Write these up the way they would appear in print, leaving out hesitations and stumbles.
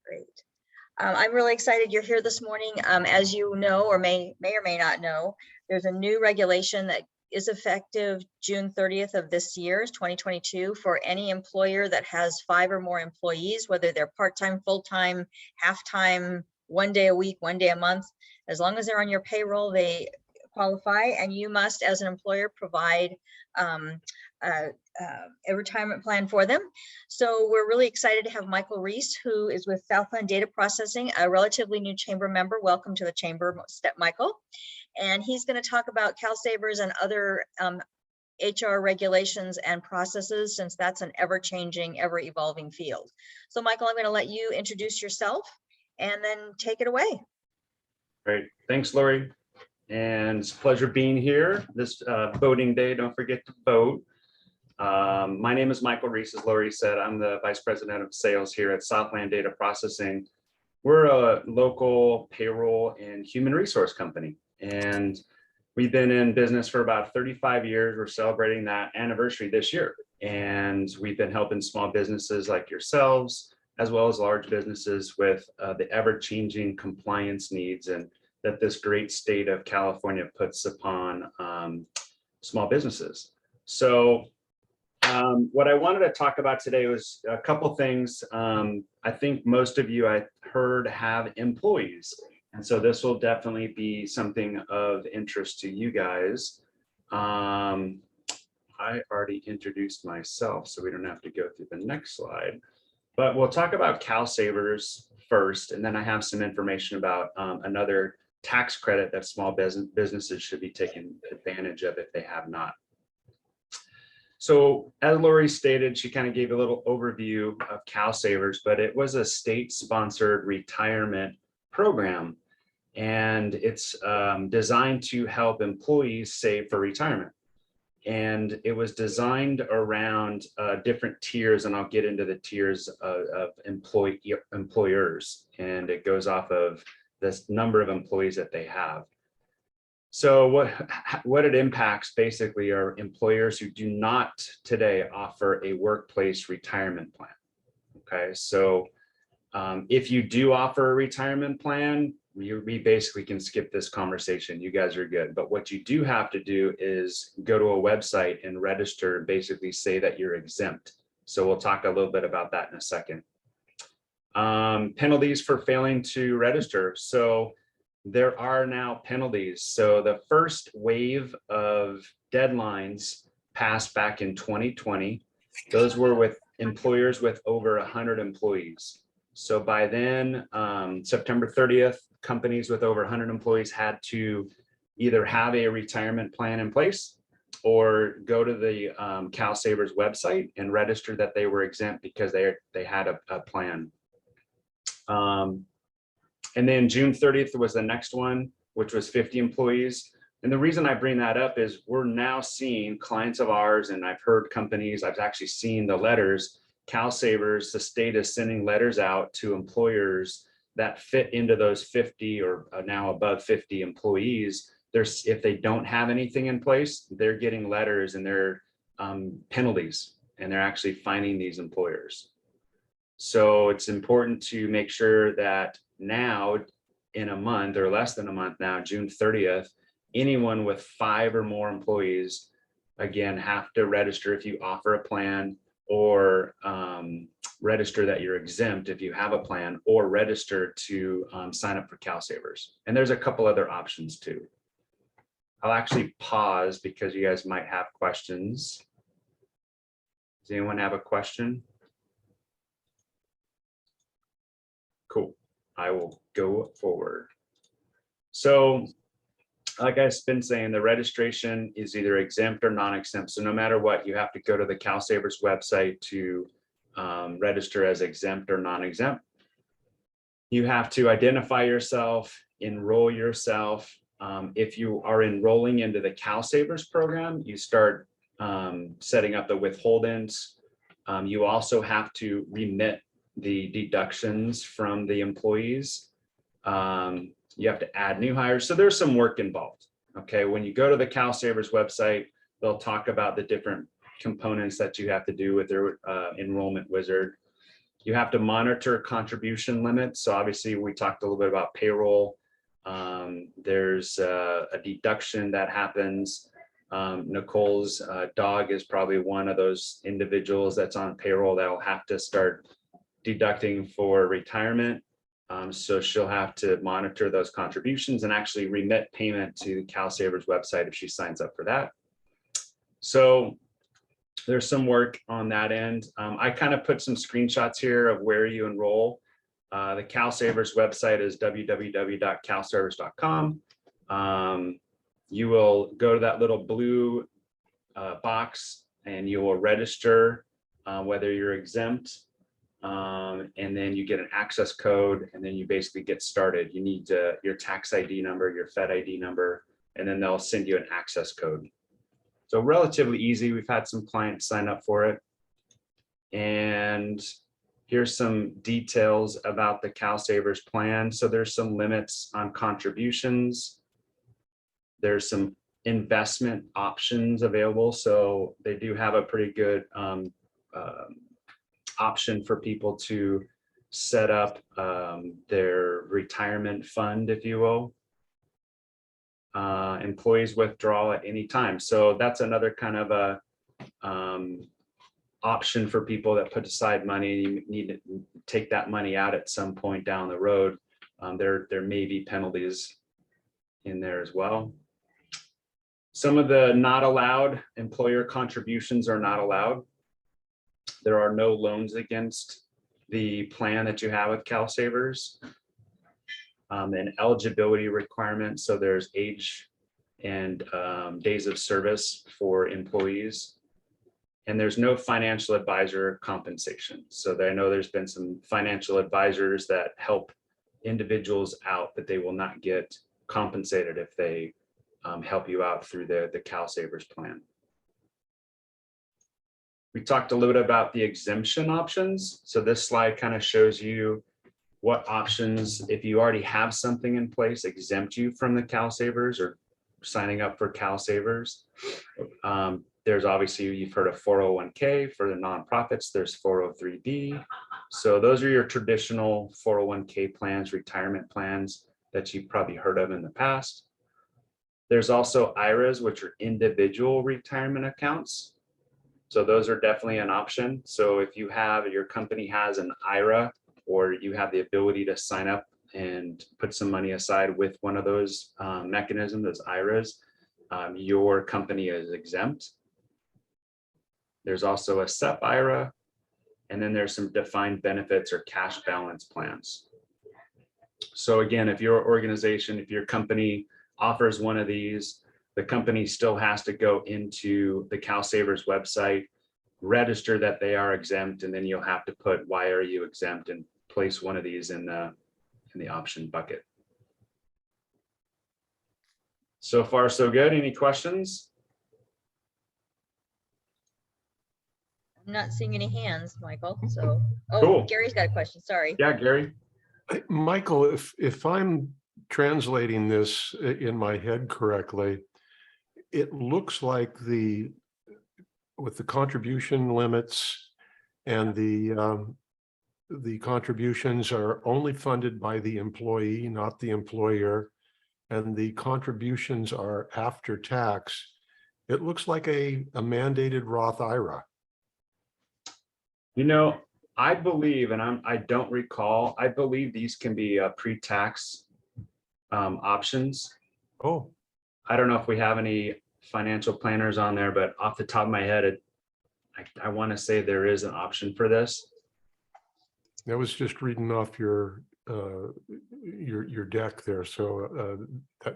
Great. I'm really excited you're here this morning. As you know, or may or may not know, there's a new regulation that is effective June 30th of this year, 2022, for any employer that has 5 or more employees, whether they're part-time, full-time, half-time, 1 day a week, 1 day a month. As long as they're on your payroll, they qualify, and you must, as an employer, provide a retirement plan for them. So we're really excited to have Michael Reese, who is with Southland Data Processing, a relatively new chamber member. Welcome to the chamber, Michael. And he's going to talk about CalSavers and other HR regulations and processes, since that's an ever-changing, ever-evolving field. So Michael, I'm going to let you introduce yourself and then take it away. Great. Thanks, Lori. And it's a pleasure being here this voting day. Don't forget to vote. My name is Michael Reese. As Lori said, I'm the Vice President of Sales here at Southland Data Processing. We're a local payroll and human resource company, and we've been in business for about 35 years. We're celebrating that anniversary this year, and we've been helping small businesses like yourselves, as well as large businesses with the ever-changing compliance needs and that this great state of California puts upon small businesses. So what I wanted to talk about today was a couple things. I think most of you, I heard, have employees. And so this will definitely be something of interest to you guys. I already introduced myself, so we don't have to go through the next slide. But we'll talk about CalSavers first, and then I have some information about another tax credit that small businesses should be taking advantage of if they have not. So as Lori stated, she kind of gave a little overview of CalSavers, but it was a state-sponsored retirement program, and it's designed to help employees save for retirement. And it was designed around different tiers, and I'll get into the tiers of employers, and it goes off of this number of employees that they have. So what it impacts basically are employers who do not today offer a workplace retirement plan. Okay, so if you do offer a retirement plan, we basically can skip this conversation. You guys are good. But what you do have to do is go to a website and register, basically say that you're exempt. So we'll talk a little bit about that in a second. Penalties for failing to register. So there are now penalties. So the first wave of deadlines passed back in 2020. Those were with employers with over 100 employees. So by then, September 30th, companies with over 100 employees had to either have a retirement plan in place or go to the CalSavers website and register that they were exempt because they had a plan. And then June 30th was the next one, which was 50 employees. And the reason I bring that up is we're now seeing clients of ours, and I've heard companies, I've actually seen the letters, CalSavers, the state is sending letters out to employers that fit into those 50 or now above 50 employees. If they don't have anything in place, they're getting letters and they're penalties, and they're actually fining these employers. So it's important to make sure that now, in a month or less than a month now, June 30th, anyone with 5 or more employees, again, have to register if you offer a plan, or register that you're exempt if you have a plan, or register to sign up for CalSavers. And there's a couple other options too. I'll actually pause because you guys might have questions. Does anyone have a question? Cool. I will go forward. So like I've been saying, the registration is either exempt or non-exempt. So no matter what, you have to go to the CalSavers website to register as exempt or non-exempt. You have to identify yourself, enroll yourself. If you are enrolling into the CalSavers program, you start setting up the withholdings. You also have to remit the deductions from the employees. You have to add new hires. So there's some work involved. Okay, when you go to the CalSavers website, they'll talk about the different components that you have to do with their enrollment wizard. You have to monitor contribution limits. So obviously we talked a little bit about payroll. There's a deduction that happens. Nicole's dog is probably one of those individuals that's on payroll that'll have to start deducting for retirement. So she'll have to monitor those contributions and actually remit payment to the CalSavers website if she signs up for that. So there's some work on that end. I kind of put some screenshots here of where you enroll. The CalSavers website is www.calsavers.com. You will go to that little blue box and you will register whether you're exempt. And then you get an access code and then you basically get started. You need your tax ID number, your Fed ID number, and then they'll send you an access code. So relatively easy. We've had some clients sign up for it. And here's some details about the CalSavers plan. So there's some limits on contributions. There's some investment options available. So they do have a pretty good option for people to set up their retirement fund, if you will. Employees withdraw at any time. So that's another kind of a option for people that put aside money. You need to take that money out at some point down the road. There may be penalties in there as well. Some of the not allowed employer contributions are not allowed. There are no loans against the plan that you have with CalSavers. And eligibility requirements. So there's age and days of service for employees. And there's no financial advisor compensation. So I know there's been some financial advisors that help individuals out, but they will not get compensated if they help you out through the CalSavers plan. We talked a little bit about the exemption options. So this slide kind of shows you what options, if you already have something in place, exempt you from the CalSavers or signing up for CalSavers. There's obviously, you've heard of 401k for the nonprofits, there's 403b. So those are your traditional 401k plans, retirement plans that you've probably heard of in the past. There's also IRAs, which are individual retirement accounts. So those are definitely an option. So if you have, your company has an IRA, or you have the ability to sign up and put some money aside with one of those mechanisms, those IRAs, your company is exempt. There's also a SEP IRA, and then there's some defined benefits or cash balance plans. So again, if your organization, if your company offers one of these, the company still has to go into the CalSavers website, register that they are exempt, and then you'll have to put why are you exempt and place one of these in the option bucket. So far, so good. Any questions? I'm not seeing any hands, Michael. So, oh, Cool. Gary's got a question. Sorry. Yeah, Gary. Michael, if I'm translating this in my head correctly, it looks like with the contribution limits and the contributions are only funded by the employee, not the employer, and the contributions are after tax. It looks like a mandated Roth IRA. You know, I believe, and I don't recall, I believe these can be pre-tax options. Oh, I don't know if we have any financial planners on there, but off the top of my head, I want to say there is an option for this. I was just reading off your deck there, so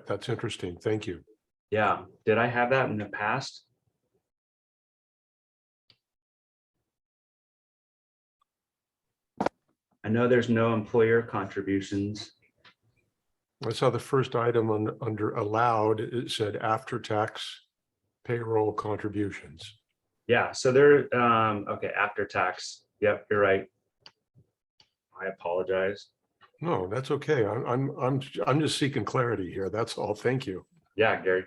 that's interesting. Thank you. Yeah, did I have that in the past? I know there's no employer contributions. I saw the first item under allowed, it said after tax payroll contributions. Yeah, so there, okay, after tax. Yep, you're right. I apologize. No, that's okay. I'm just seeking clarity here. That's all. Thank you. Yeah, Gary.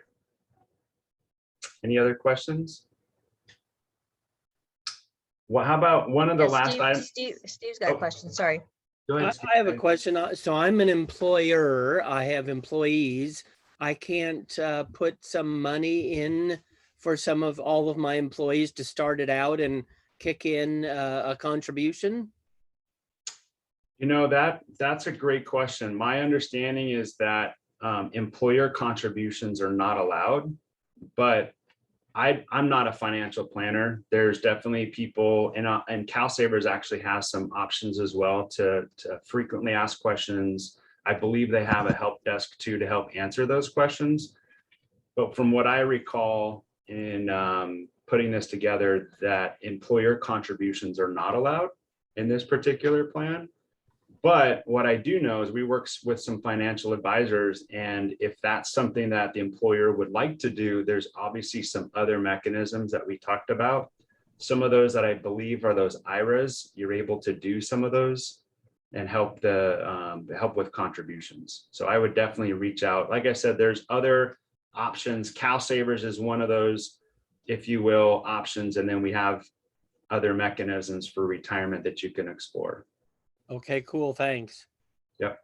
Any other questions? Well, how about one of the Yeah, last items? Steve's got a Oh. question, sorry. Go I ahead, Steve. I have a question. So I'm an employer. I have employees. I can't put some money in for all of my employees to start it out and kick in a contribution? That's a great question. My understanding is that employer contributions are not allowed, but I'm not a financial planner. There's definitely people, and CalSavers actually has some options as well to frequently ask questions. I believe they have a help desk too to help answer those questions. But from what I recall in putting this together, that employer contributions are not allowed in this particular plan. But what I do know is we work with some financial advisors, and if that's something that the employer would like to do, there's obviously some other mechanisms that we talked about. Some of those that I believe are those IRAs, you're able to do some of those and help with contributions. So I would definitely reach out. Like I said, there's other options. CalSavers is one of those, if you will, options, and then we have other mechanisms for retirement that you can explore. Okay, cool. Thanks. Yep.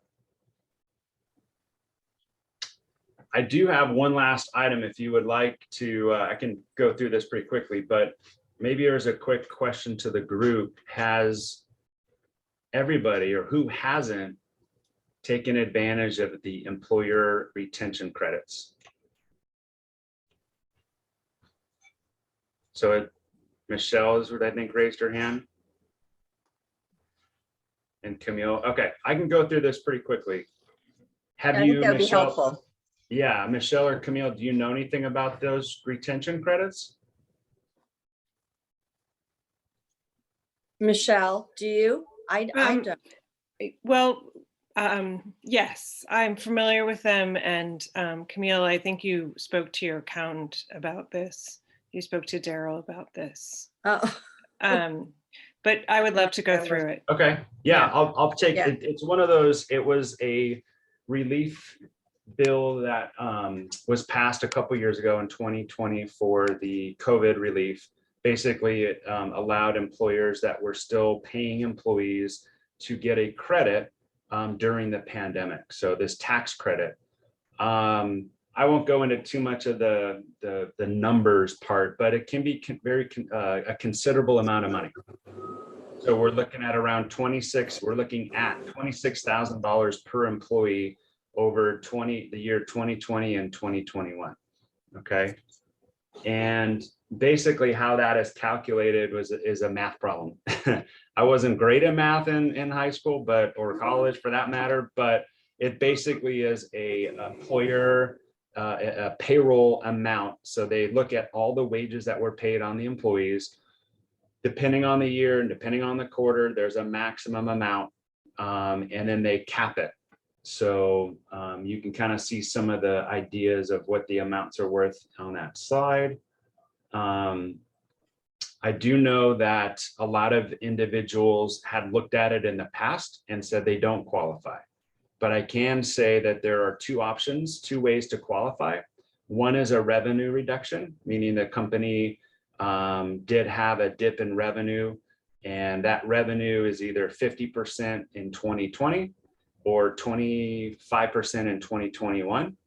I do have one last item if you would like to, I can go through this pretty quickly, but maybe there's a quick question to the group. Has everybody, or who hasn't, taken advantage of the employer retention credits? So Michelle is what I think raised her hand. And Camille. Okay, I can go through this pretty quickly. Have I you, think that would be Michelle? helpful. Yeah, Michelle or Camille, do you know anything about those retention credits? Michelle, do you? I don't. Well, yes, I'm familiar with them. And Camille, I think you spoke to your accountant about this. You spoke to Daryl about this. Oh, But I would love to go through it. Okay, yeah, Yeah. I'll take Yeah. it. It's one of those, it was a relief bill that was passed a couple years ago in 2020 for the COVID relief. Basically, it allowed employers that were still paying employees to get a credit during the pandemic. So this tax credit. I won't go into too much of the numbers part, but it can be a considerable amount of money. So we're looking at $26,000 per employee over the year 2020 and 2021. Okay. And basically how that is calculated is a math problem. I wasn't great at math in high school, or college for that matter, but it basically is a employer, a payroll amount. So they look at all the wages that were paid on the employees. Depending on the year and depending on the quarter, there's a maximum amount, and then they cap it. So you can kind of see some of the ideas of what the amounts are worth on that slide. I do know that a lot of individuals had looked at it in the past and said they don't qualify. But I can say that there are two ways to qualify. One is a revenue reduction, meaning the company did have a dip in revenue, and that revenue is either 50% in 2020 or 25% in 2021.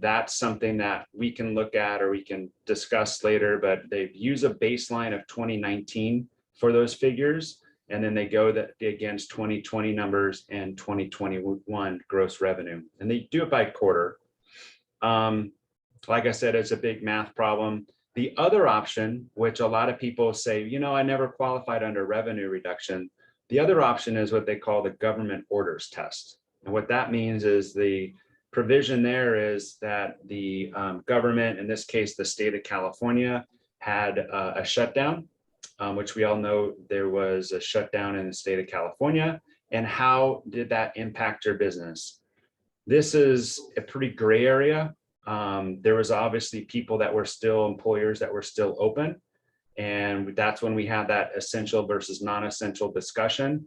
That's something that we can look at or we can discuss later, but they use a baseline of 2019 for those figures, and then they go against 2020 numbers and 2021 gross revenue, and they do it by quarter. Like I said, it's a big math problem. The other option, which a lot of people say, I never qualified under revenue reduction. The other option is what they call the government orders test. And what that means is the provision there is that the government, in this case, the state of California, had a shutdown, which we all know there was a shutdown in the state of California. And how did that impact your business? This is a pretty gray area. There was obviously people that were still employers that were still open. And that's when we had that essential versus non-essential discussion.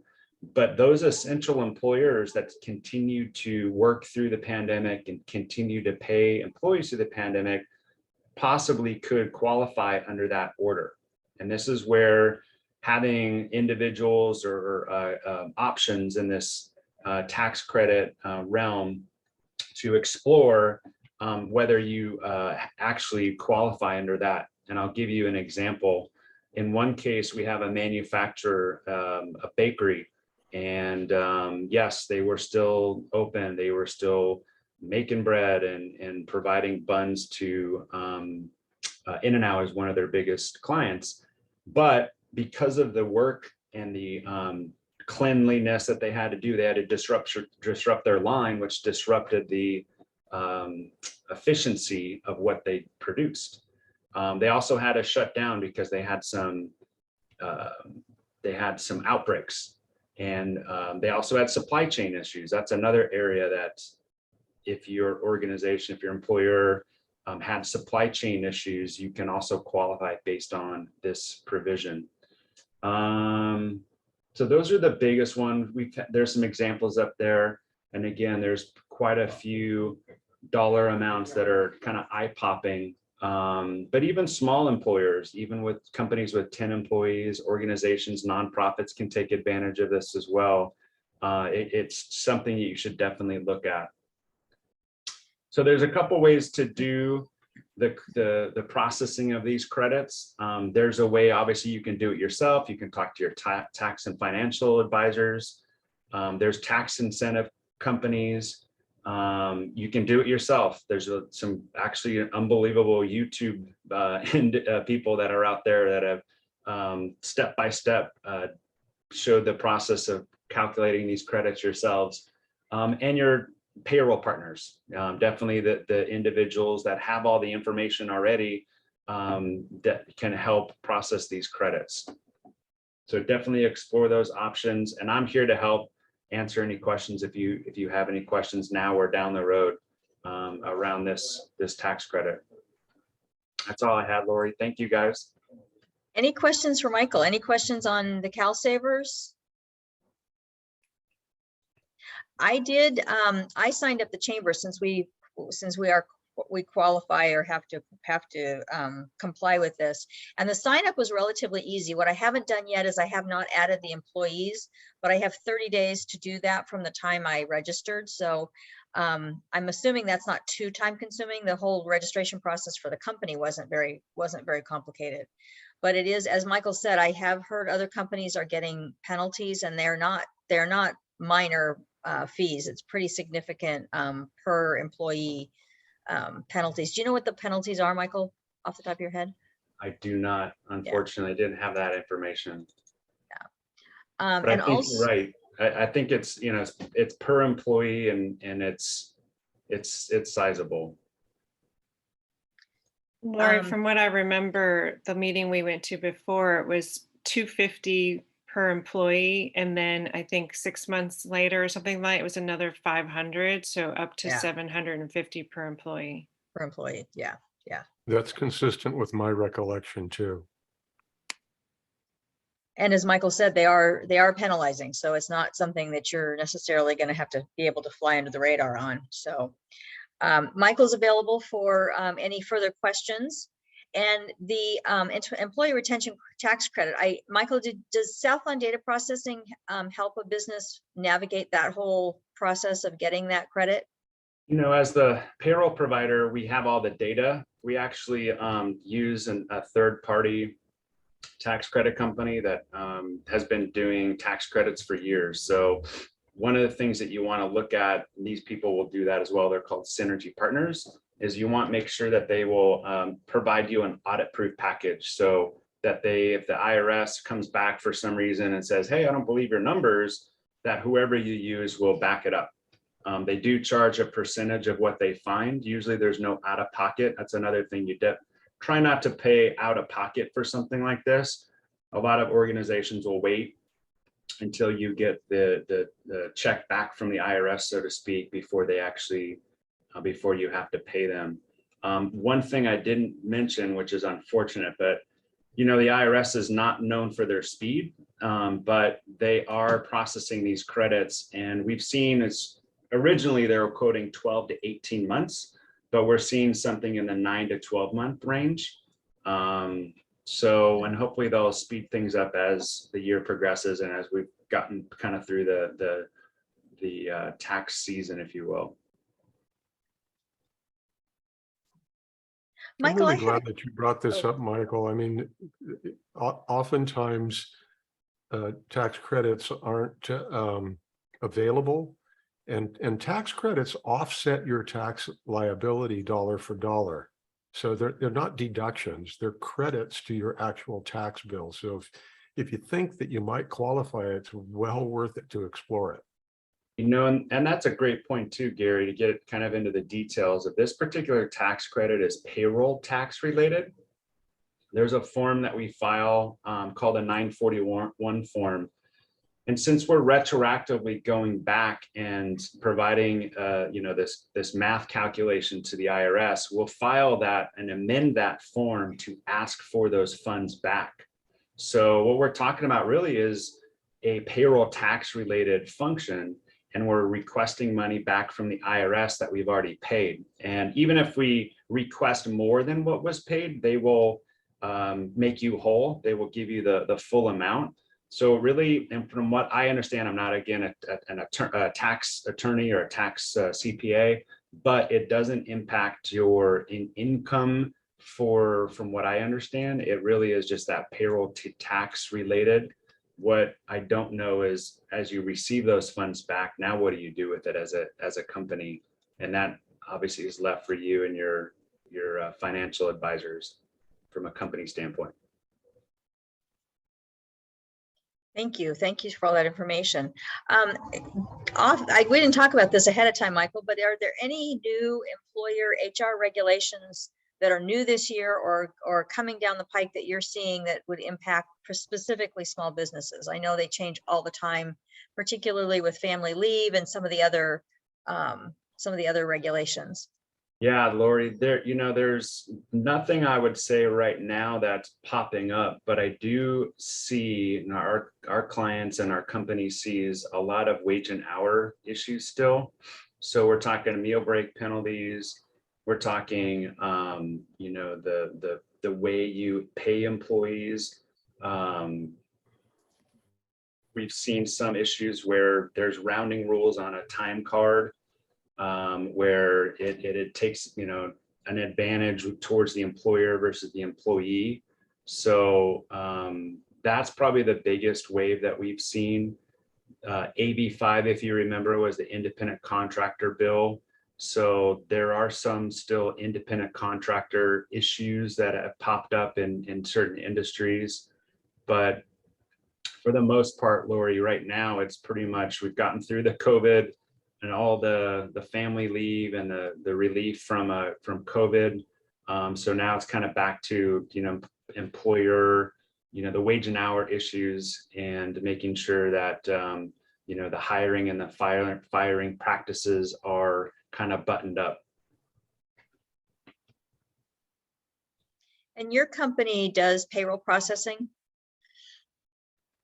But those essential employers that continued to work through the pandemic and continue to pay employees through the pandemic possibly could qualify under that order. And this is where having individuals or options in this tax credit realm to explore whether you actually qualify under that. And I'll give you an example. In one case, we have a manufacturer, a bakery, and yes, they were still open. They were still making bread and providing buns to In-N-Out is one of their biggest clients. But because of the work and the cleanliness that they had to do, they had to disrupt their line, which disrupted the efficiency of what they produced. They also had to shut down because they had some outbreaks, and they also had supply chain issues. That's another area that if your organization, if your employer had supply chain issues, you can also qualify based on this provision. So those are the biggest ones. There's some examples up there. And again, there's quite a few dollar amounts that are kind of eye-popping. But even small employers, even with companies with 10 employees, organizations, nonprofits can take advantage of this as well. It's something you should definitely look at. So there's a couple ways to do the processing of these credits. There's a way, obviously, you can do it yourself. You can talk to your tax and financial advisors. There's tax incentive companies. You can do it yourself. There's some actually unbelievable YouTube people that are out there that have step by step showed the process of calculating these credits yourselves, and your payroll partners, definitely the individuals that have all the information already that can help process these credits. So definitely explore those options, and I'm here to help answer any questions if you have any questions now or down the road around this tax credit. That's all I had, Lori. Thank you, guys. Any questions for Michael? Any questions on the CalSavers? I did. I signed up the chamber since we qualify or have to comply with this. And the sign up was relatively easy. What I haven't done yet is I have not added the employees, but I have 30 days to do that from the time I registered. So I'm assuming that's not too time consuming. The whole registration process for the company wasn't very complicated, but it is, as Michael said, I have heard other companies are getting penalties, and they're not minor fees. It's pretty significant per employee penalties. Do you know what the penalties are, Michael, off the top of your head? I do not, unfortunately. I didn't have that information. Yeah. But And I think also, you're right. I think it's, it's per employee, and it's sizable. Lori, from what I remember, the meeting we went to before, it was $250 per employee, and then I think 6 months later or something like it was another 500, so up to 750 per employee. Per employee, yeah. That's consistent with my recollection too. And as Michael said, they are penalizing, so it's not something that you're necessarily going to have to be able to fly under the radar on. So Michael's available for any further questions. And the employee retention tax credit, Michael, does Southland Data Processing help a business navigate that whole process of getting that credit? As the payroll provider, we have all the data. We actually use a third-party tax credit company that has been doing tax credits for years. So one of the things that you want to look at, and these people will do that as well, they're called synergy partners, is you want to make sure that they will provide you an audit-proof package, so that if the IRS comes back for some reason and says, hey, I don't believe your numbers, that whoever you use will back it up. They do charge a percentage of what they find. Usually there's no out-of-pocket. That's another thing. You try not to pay out-of-pocket for something like this. A lot of organizations will wait until you get the check back from the IRS, so to speak, before they actually before you have to pay them. One thing I didn't mention, which is unfortunate, but the IRS is not known for their speed, but they are processing these credits, and we've seen originally they were quoting 12 to 18 months, but we're seeing something in the 9 to 12 month range. So, and hopefully they'll speed things up as the year progresses and as we've gotten kind of through the tax season, if you will. I'm Michael, I really had, glad that you brought this oh. up, Michael. I mean, oftentimes tax credits aren't available, and tax credits offset your tax liability dollar for dollar. So they're not deductions, they're credits to your actual tax bill. So if you think that you might qualify, it's well worth it to explore it. You know, and that's a great point too, Gary, to get kind of into the details of this particular tax credit is payroll tax related. There's a form that we file called a 941 form. And since we're retroactively going back and providing, you know, this math calculation to the IRS, we'll file that and amend that form to ask for those funds back. So what we're talking about really is a payroll tax related function, and we're requesting money back from the IRS that we've already paid. And even if we request more than what was paid, they will make you whole. They will give you the full amount. So really, and from what I understand, I'm not again a tax attorney or a tax CPA, but it doesn't impact your income. From what I understand, it really is just that payroll tax related. What I don't know is, as you receive those funds back, now what do you do with it as a company? And that obviously is left for you and your financial advisors from a company standpoint. Thank you. Thank you for all that information. We didn't talk about this ahead of time, Michael, but are there any new employer HR regulations that are new this year or coming down the pike that you're seeing that would impact specifically small businesses? I know they change all the time, particularly with family leave and some of the other regulations. Yeah, Lori, there's nothing I would say right now that's popping up, but I do see our clients and our company sees a lot of wage and hour issues still. So we're talking meal break penalties. We're talking, the way you pay employees. We've seen some issues where there's rounding rules on a time card. Where it takes, an advantage towards the employer versus the employee. So that's probably the biggest wave that we've seen. AB5, if you remember, was the independent contractor bill. So there are some still independent contractor issues that have popped up in certain industries. But for the most part, Lori, right now, it's pretty much, we've gotten through the COVID and all the family leave and the relief from COVID. So now it's kind of back to, employer, the wage and hour issues and making sure that, the hiring and the firing practices are kind of buttoned up. And your company does payroll processing?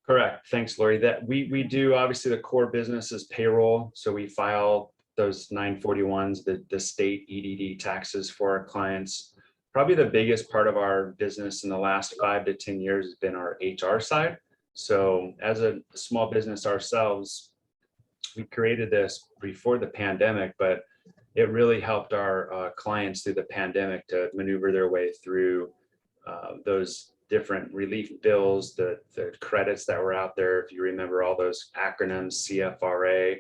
Correct. Thanks, Lori. That we do, obviously the core business is payroll. So we file those 941s, the state EDD taxes for our clients. Probably the biggest part of our business in the last 5 to 10 years has been our HR side. So as a small business ourselves, we created this before the pandemic, but it really helped our clients through the pandemic to maneuver their way through those different relief bills, the credits that were out there. If you remember all those acronyms, CFRA,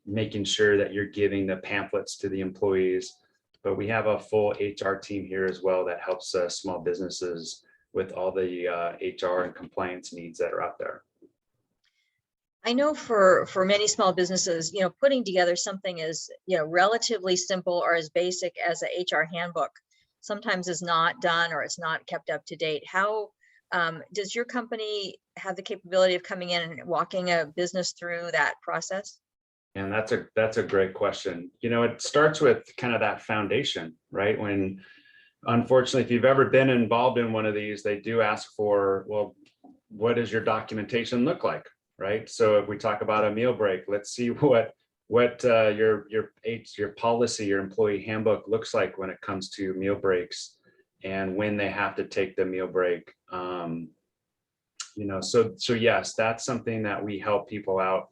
making sure that you're giving the pamphlets to the employees. But we have a full HR team here as well that helps small businesses with all the HR and compliance needs that are out there. I know for many small businesses, putting together something as, relatively simple or as basic as a HR handbook sometimes is not done or it's not kept up to date. How does your company have the capability of coming in and walking a business through that process? And that's a great question. It starts with kind of that foundation, right? When, unfortunately, if you've ever been involved in one of these, they do ask for, well, what does your documentation look like, right? So if we talk about a meal break, let's see what your policy, your employee handbook looks like when it comes to meal breaks. and when they have to take the meal break. So yes, that's something that we help people out.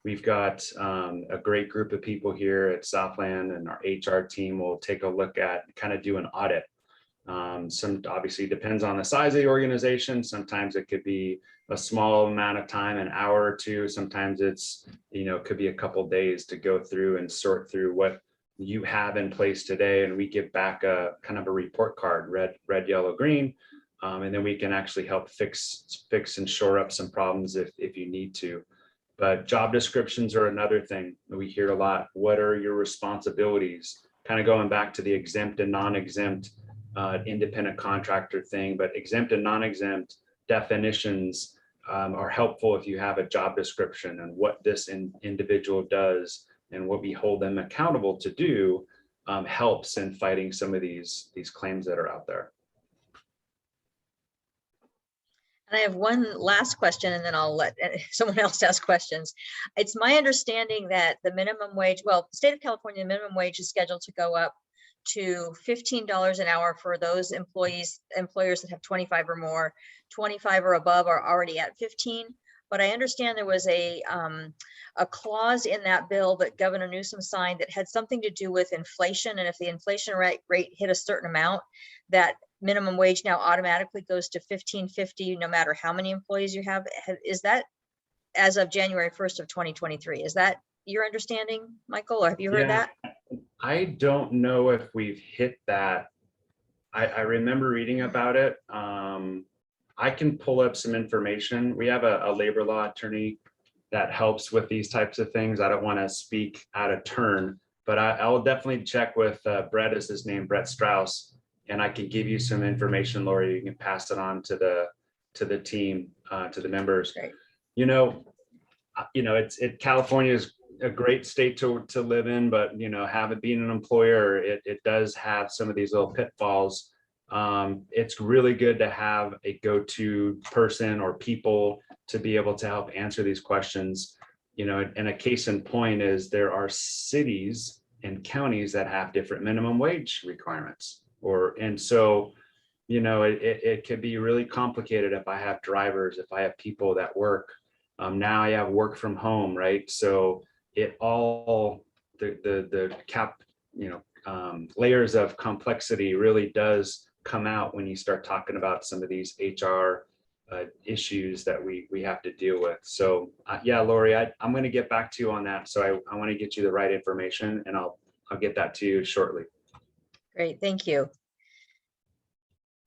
We've got a great group of people here at Southland, and our HR team will take a look at, kind of do an audit. Some obviously depends on the size of the organization. Sometimes it could be a small amount of time, an hour or two. Sometimes it's, could be a couple days to go through and sort through what you have in place today. And we give back a kind of a report card, red, yellow, green. And then we can actually help fix and shore up some problems if you need to. But job descriptions are another thing that we hear a lot. What are your responsibilities? Kind of going back to the exempt and non-exempt independent contractor thing, but exempt and non-exempt definitions are helpful if you have a job description and what this individual does and what we hold them accountable to do helps in fighting some of these claims that are out there. And I have one last question, and then I'll let someone else ask questions. It's my understanding that the minimum wage, well, the state of California, the minimum wage is scheduled to go up to $15 an hour for those employers that have 25 or more. 25 or above are already at 15. But I understand there was a clause in that bill that Governor Newsom signed that had something to do with inflation. And if the inflation rate hit a certain amount, that minimum wage now automatically goes to $15.50 no matter how many employees you have. Is that as of January 1st of 2023? Is that your understanding, Michael, or have you heard that? I don't know if we've hit that. I remember reading about it. I can pull up some information. We have a labor law attorney that helps with these types of things. I don't want to speak out of turn, but I will definitely check with Brett, is his name, Brett Strauss, and I can give you some information, Lori. You can pass it on to the team, to the members. Great. California is a great state to live in, but being an employer, it does have some of these little pitfalls. It's really good to have a go-to person or people to be able to help answer these questions. And a case in point is there are cities and counties that have different minimum wage requirements, so it could be really complicated if I have drivers, if I have people that work. Now I have work from home, right? So it all the layers of complexity really does come out when you start talking about some of these HR issues that we have to deal with. So yeah, Lori, I'm going to get back to you on that. So I want to get you the right information, and I'll get that to you shortly. Great, thank you.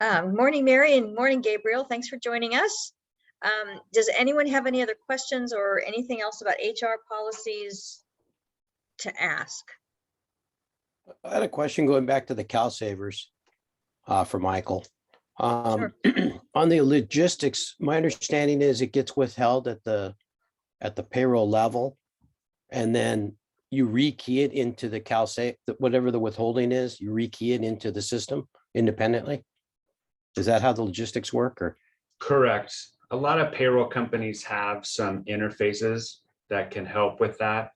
Morning, Mary, and morning, Gabriel. Thanks for joining us. Does anyone have any other questions or anything else about HR policies to ask? I had a question going back to the CalSavers for Michael. Sure. On the logistics, my understanding is it gets withheld at the payroll level, and then you rekey it into the CalSave, whatever the withholding is, you rekey it into the system independently. Is that how the logistics work? Or correct? A lot of payroll companies have some interfaces that can help with that.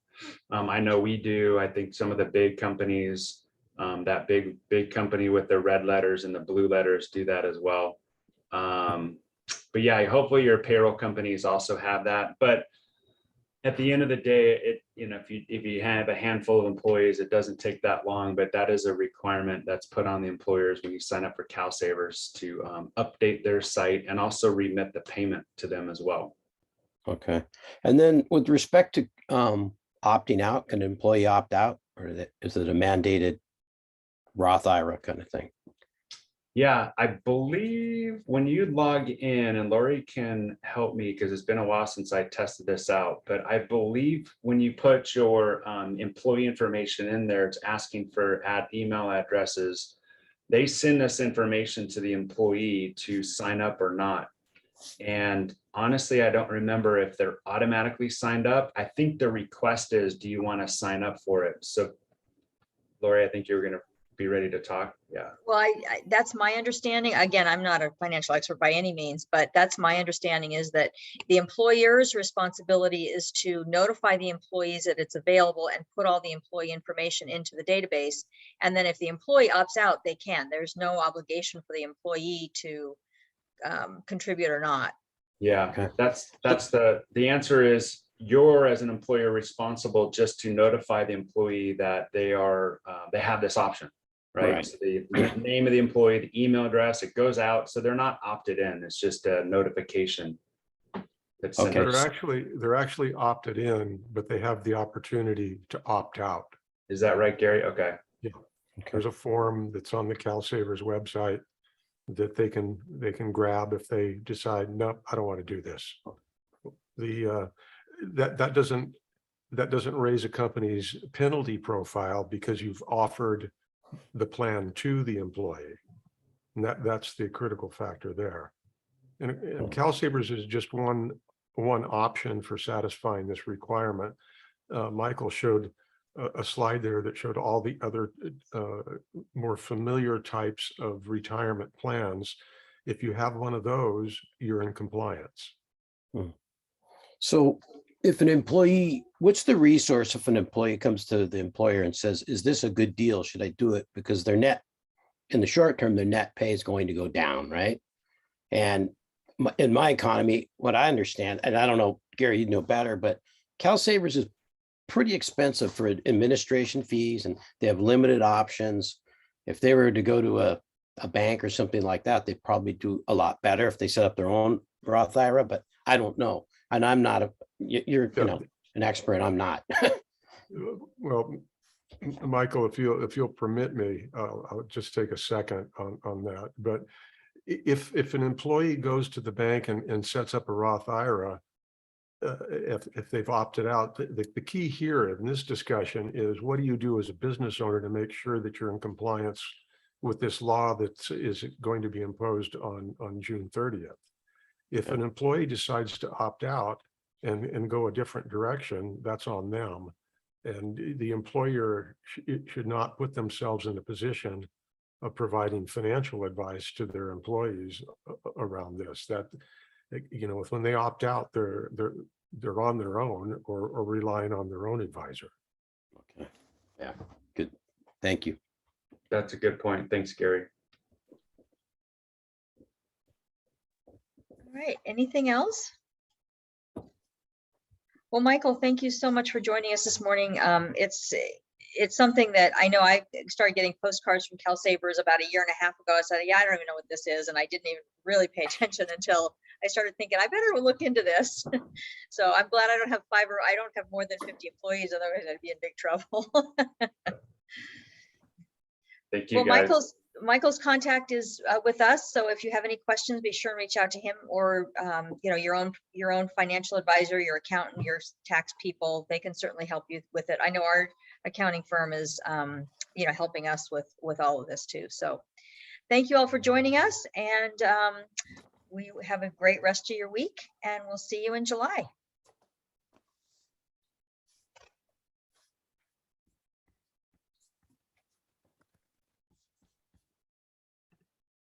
I know we do. I think some of the big companies, that big company with the red letters and the blue letters, do that as well. But yeah, hopefully your payroll companies also have that. But at the end of the day, if you have a handful of employees, it doesn't take that long. But that is a requirement that's put on the employers when you sign up for CalSavers to update their site and also remit the payment to them as well. okay. And then with respect to opting out, can an employee opt out, or is it a mandated Roth IRA kind of thing? Yeah, I believe when you log in, and Lori can help me because it's been a while since I tested this out, but I believe when you put your employee information in there, it's asking for email addresses. They send this information to the employee to sign up or not. And honestly, I don't remember if they're automatically signed up. I think the request is, do you want to sign up for it? So Lori, I think you were going to be ready to talk. Yeah. Well, that's my understanding. Again, I'm not a financial expert by any means, but that's my understanding is that the employer's responsibility is to notify the employees that it's available and put all the employee information into the database. And then if the employee opts out, they can. There's no obligation for the employee to contribute or not. Yeah, Okay. that's the answer is you're as an employer responsible just to notify the employee that they are, they have this option, right? Right. So the name of the employee, the email address, it goes out. So they're not opted in. It's just a notification. That's sent Okay. out. They're actually opted in, but they have the opportunity to opt out. Is that right, Gary? Okay. There's a form that's on the CalSavers website that they can grab if they decide, nope, I don't want to do this. That doesn't raise a company's penalty profile because you've offered the plan to the employee. And that's the critical factor there. And CalSavers is just one option for satisfying this requirement. Michael showed a slide there that showed all the other more familiar types of retirement plans. If you have one of those, you're in compliance. So if an employee, what's the resource if an employee comes to the employer and says, is this a good deal? Should I do it? Because their net, in the short term, their net pay is going to go down, right? And in my economy, what I understand, and I don't know, Gary, you know better, but CalSavers is pretty expensive for administration fees and they have limited options. If they were to go to a bank or something like that, they'd probably do a lot better if they set up their own Roth IRA, but I don't know. And I'm not you're an expert. I'm not. Well, Michael, if you'll permit me, I'll just take a second on that. But if an employee goes to the bank and sets up a Roth IRA, if they've opted out, the key here in this discussion is what do you do as a business owner to make sure that you're in compliance with this law that is going to be imposed on June 30th. If an employee decides to opt out and go a different direction, that's on them. And the employer should not put themselves in a position of providing financial advice to their employees around this. That, when they opt out, they're on their own or relying on their own advisor. Okay. Yeah, good. Thank you. That's a good point. Thanks, Gary. All right, anything else? Well, Michael, thank you so much for joining us this morning. It's something that I know I started getting postcards from CalSavers about 1.5 years ago. I said, yeah, I don't even know what this is. And I didn't even really pay attention until I started thinking, I better look into this. So I'm glad I don't have more than 50 employees. Otherwise I'd be in big trouble. Thank you, Well, guys. Michael's contact is with us. So if you have any questions, be sure and reach out to him or, your own financial advisor, your accountant, your tax people. They can certainly help you with it. I know our accounting firm is, helping us with all of this too. So thank you all for joining us, and we have a great rest of your week, and we'll see you in July.